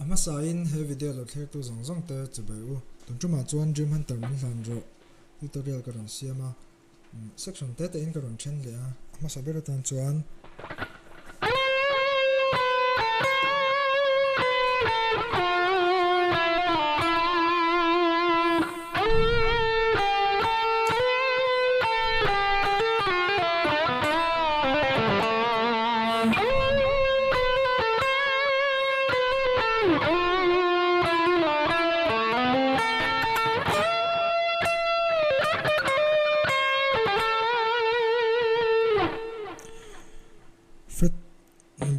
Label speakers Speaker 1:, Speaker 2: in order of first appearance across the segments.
Speaker 1: ama sain he video lo thler tu zong zong te chabai u tunchuma chuan dream hunter man hlan ro tutorial ka ron siama section te in ka ron chen le a ama sabera tan chuan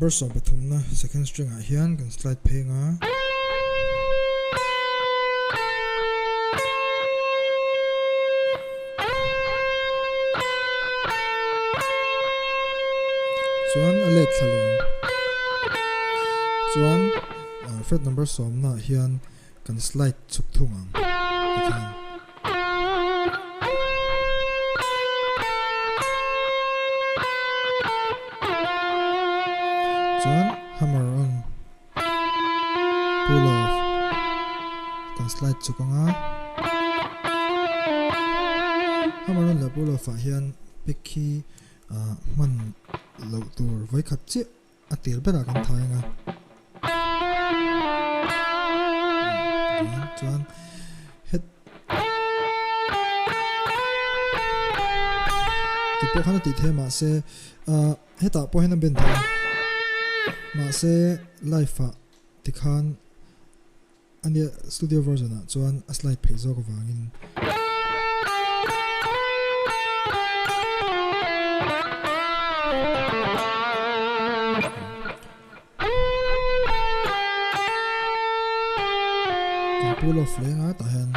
Speaker 1: number so pathum na second string a hian kan slide phenga chuan a let thaleng chuan fret number som na hian kan slide chuk thungang hammer on pull off kan slide chukanga hammer on la pull off a hian pick key man lo tur vai khat che atir bera kan thainga chuan head ti po khana ti thema se heta po hena ben tha ma se live a tikhan ania studio version a chuan a slide phei zo ko wangin pull off lenga ta hen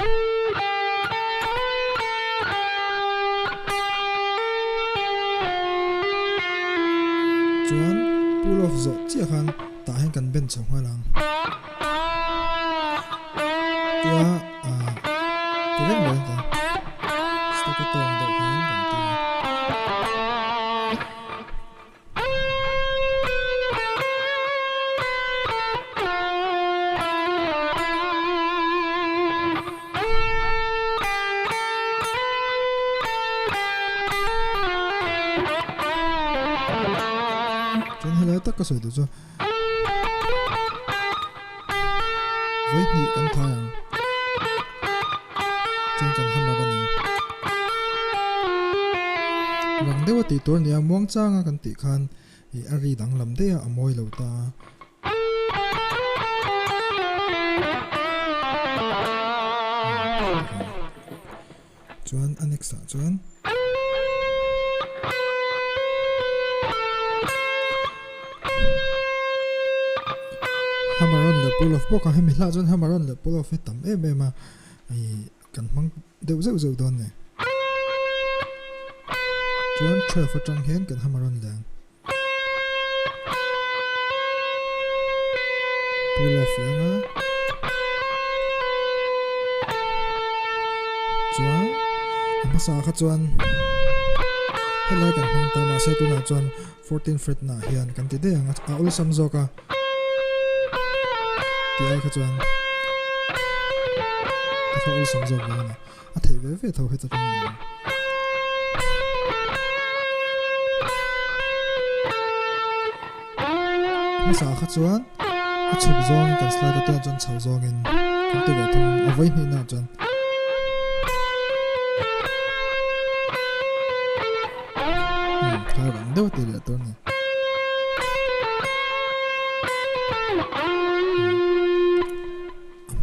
Speaker 1: chuan pull off zo chi khan ta hen kan ben chang halang tua direct line ta stop to on the hand kan ti ka soi du cho với ni kan thang chang kan hamma gan rang dewa ti tor nia muang changa kan ti khan i ari dang lam de a moi lo ta chuan anexa chuan hammer on the pull off boka hemi hla chuan hammer on the pull off tam ma ai kan mang deu zeu don ne chuan twelve atang hen kan hammer on lang pull off lenga chuan ama sa kha chuan helai kan hang ta ma se tu na chuan 14 fret na hian kan ti de anga a ul sam zo ka ai ka chuan ta kha ul sam zo ba na a thei ve tho he ta pin ma sa kha chuan a chuk zong kan slide ta chuan chau zong in kan te ga thong a voi ni na chuan ka rang deu te la tor ni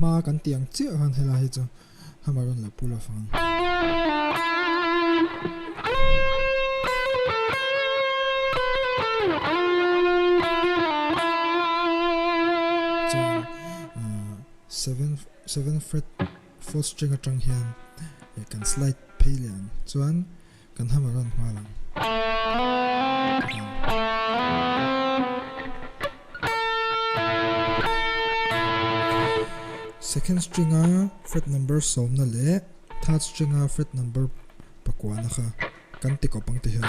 Speaker 1: ma kan tiang chi han hela hi chu hammer on la pull off an seven fret fourth string atang hian e kan slide phelian chuan kan hammer on hmalang second string a fret number som na le third string a fret number pakwa na kha kan ti ko pang ti hian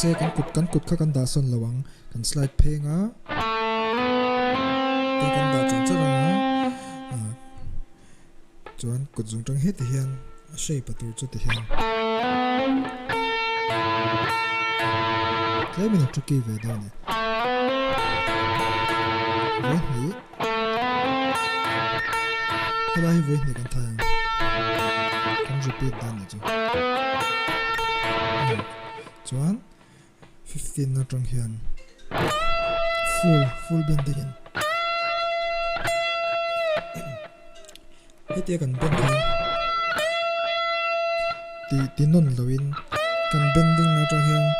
Speaker 1: se kan kut kha kan da son lawang kan slide phenga cái căn đạo trong chất là chuan cột dùng trong hết thì hiền shape bắt đầu chút thì hiền thế mình chụp kỹ về đâu này với nhỉ cái này với nhỉ căn thang không repeat đan này chứ chuan 15 nó trong hiền full bend hiền hết tiệt cần bend thì non lawin cần bending nó trong hiền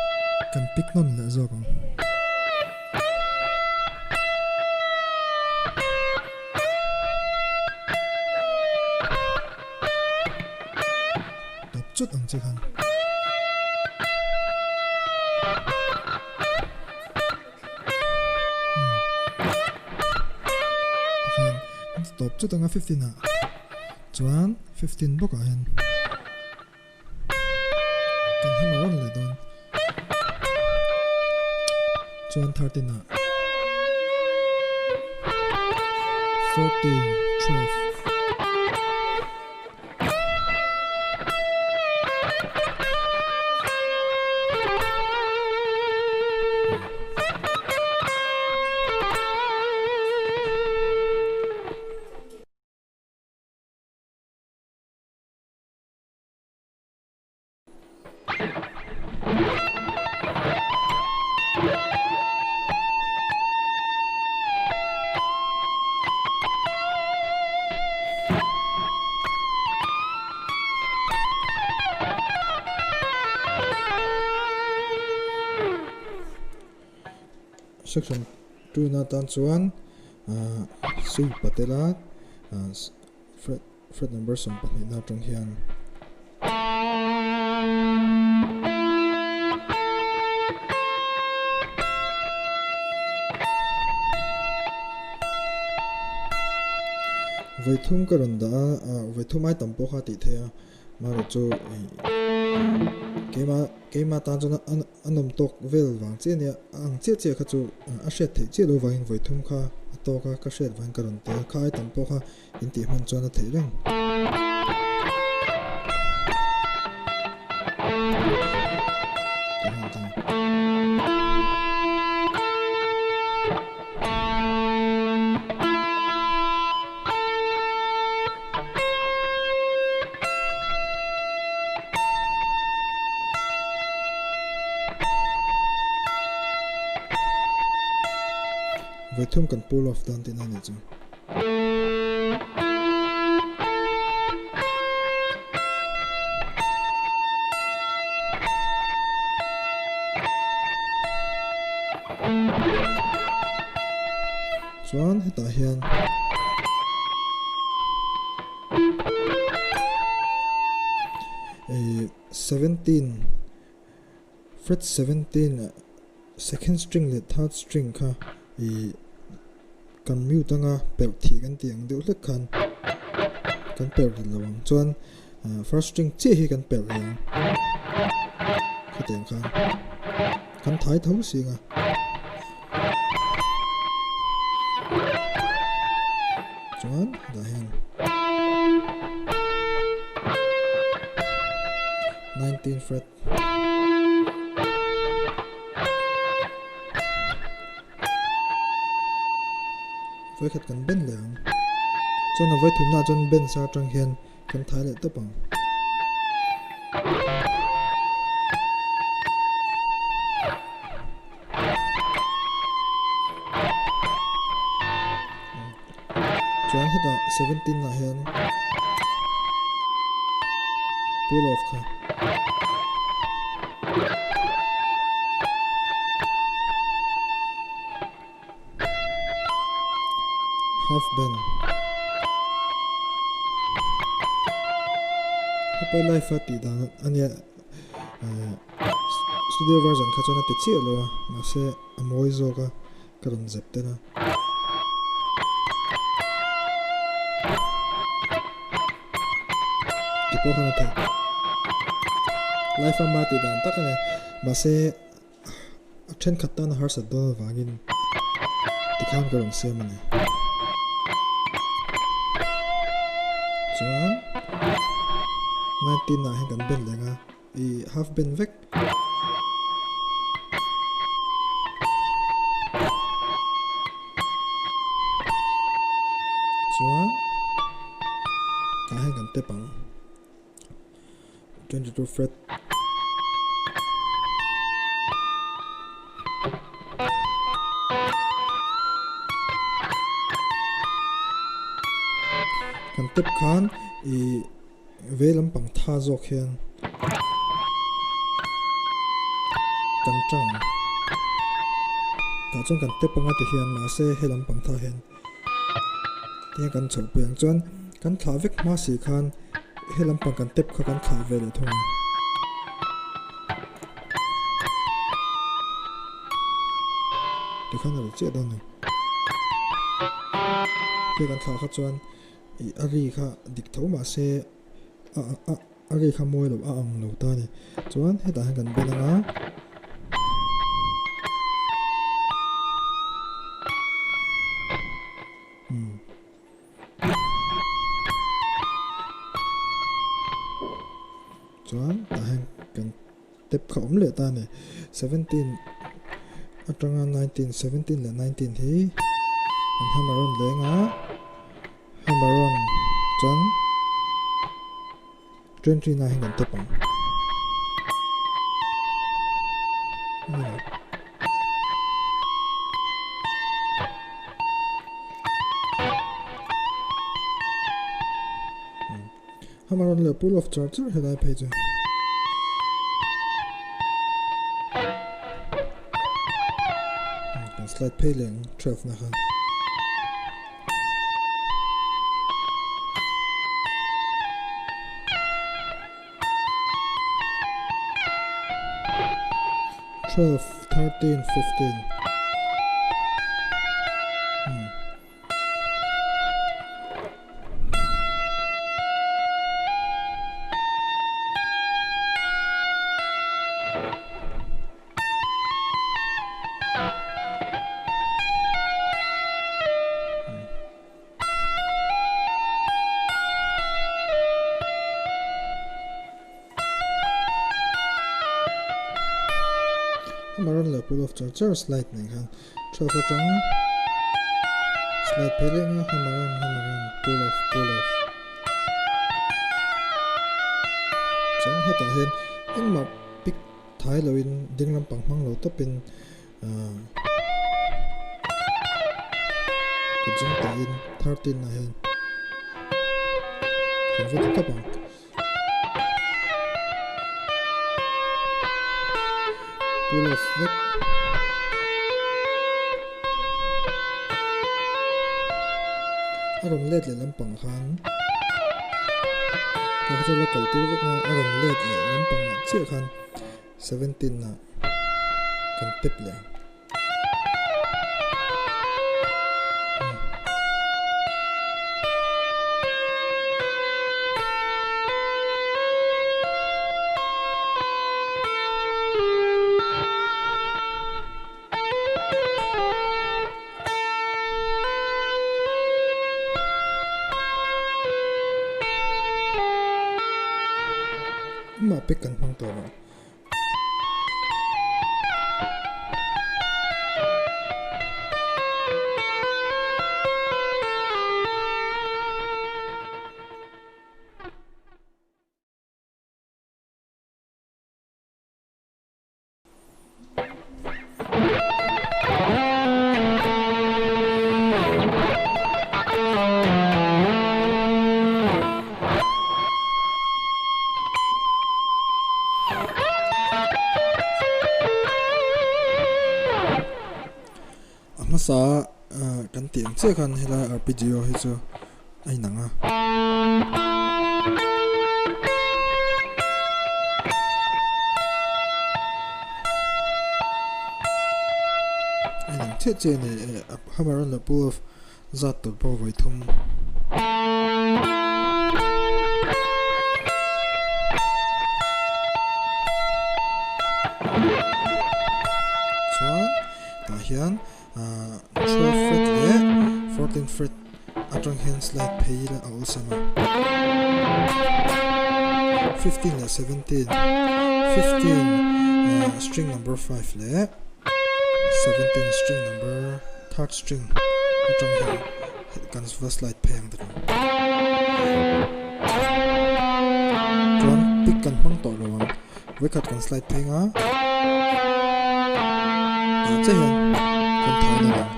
Speaker 1: cần pick non là do con tập chút ang chikan tập chút ang 15 na chuan 15 bốc à hen cần hem ron lại don chuan 13 na 14 12 section 2 na tan chuan sui patela fret number som pahnih na tang hian Vaithum ka ron da Vaithum ai tampo kha ti thea ma ro chu keima tan chana anom tok vel wang che ne ang che kha chu a shet the che lo wang Vaithum kha to ka shet wang ka ron te kha ai tampo kha in ti man chana the reng Vaithum kan pull off dan tin ani chu chuan heta hian a 17 fret 17 second string le third string kha kan mute nga pel thi kan tiang deuh hlek khan kan pel lawang chuan first string che hi kan pel hian khatiang khan kan thai tho singa chuan da hian 19 fret với khát cần bên lẹng cho nó với thùng na cho bên sa trăng hiền cần thái lại tấp bằng cho hết là 17 là hiền pull off kha half bend Happy life at the anya studio version kha chona tichi lo na se amoi zo ka karon zepte na tipo kana ta life amati dan takane ma se a then khatta na har sa do wangin tikhan karon se mane chuan 19 na hen kan ben lenga I half ben vek chuan ta hen kan te pang 22 fret kan tep khan I velam pang tha zok hian kan chang ta chuan kan tep panga te hian ma se helam pang tha hian tia kan chho puyang chuan kan thla vek ma si khan helam pang kan tep kha kan thla ve le thung ti khan ro che don ne te kan thla kha chuan I ari kha dik tho ma se ari kha moi lo a ang lo ta ni chuan heta han kan benanga chuan ta han kan tep kha om le ta ni 17 atanga 19 17 le 19 hi an hamaron lenga hamaron chuan 20 na hen kan tepang hamaron le pull of charger helai page kan slide pay leng 12 na khan Twelve, 13, 15. Hamaron le pull of charger slide ning han 12 atang slide peling hamaron pull off chang heta hen in ma pick thai lo in dinglam pang mang lo to pin kujing ta in 13 na hen kan vo to pang pull off vek aron let le lampang khan ka cho la kal tir vek na aron let le lampang che khan 17 na kan tep le ma pek kan hmang to ma masa kan tiang che kan hela arpeggio hi chu ai nanga ai nang che ne hamaron la pull of zat to po voi thum chuan ta hian 12 fret le 14 fret atang hand slide pay la all sama 15 le 17 15 string number 5 le 17 string number third string atang hand kan slide pay ang dang chuan pick kan hmang to lawang wekat kan slide pay nga che hian kan thai na lang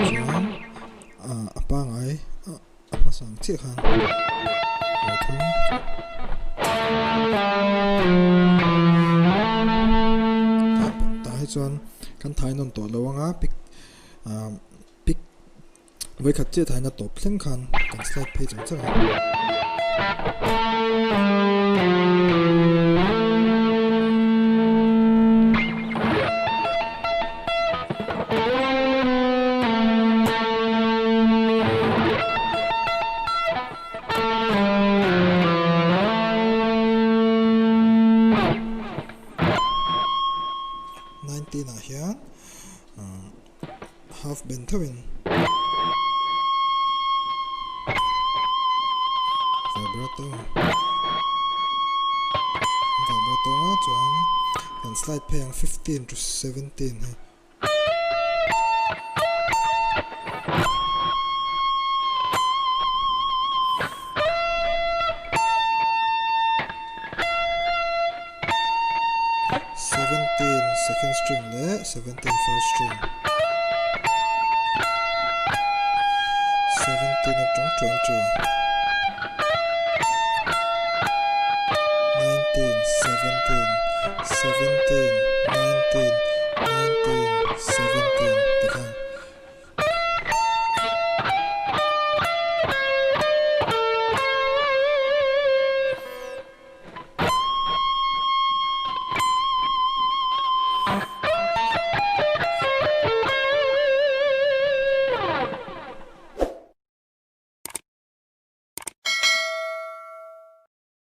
Speaker 1: chuan apangai amasang chi khan tai chuan kan thai non to lawanga pick wekat che thai na to thleng khan kan slide pay chang chang 19 na hian half bend thawin vibrato nga chuan kan slide pay ang 15 to 17 he second string le 17 first string 17 at 20 19 17 19 17 tekan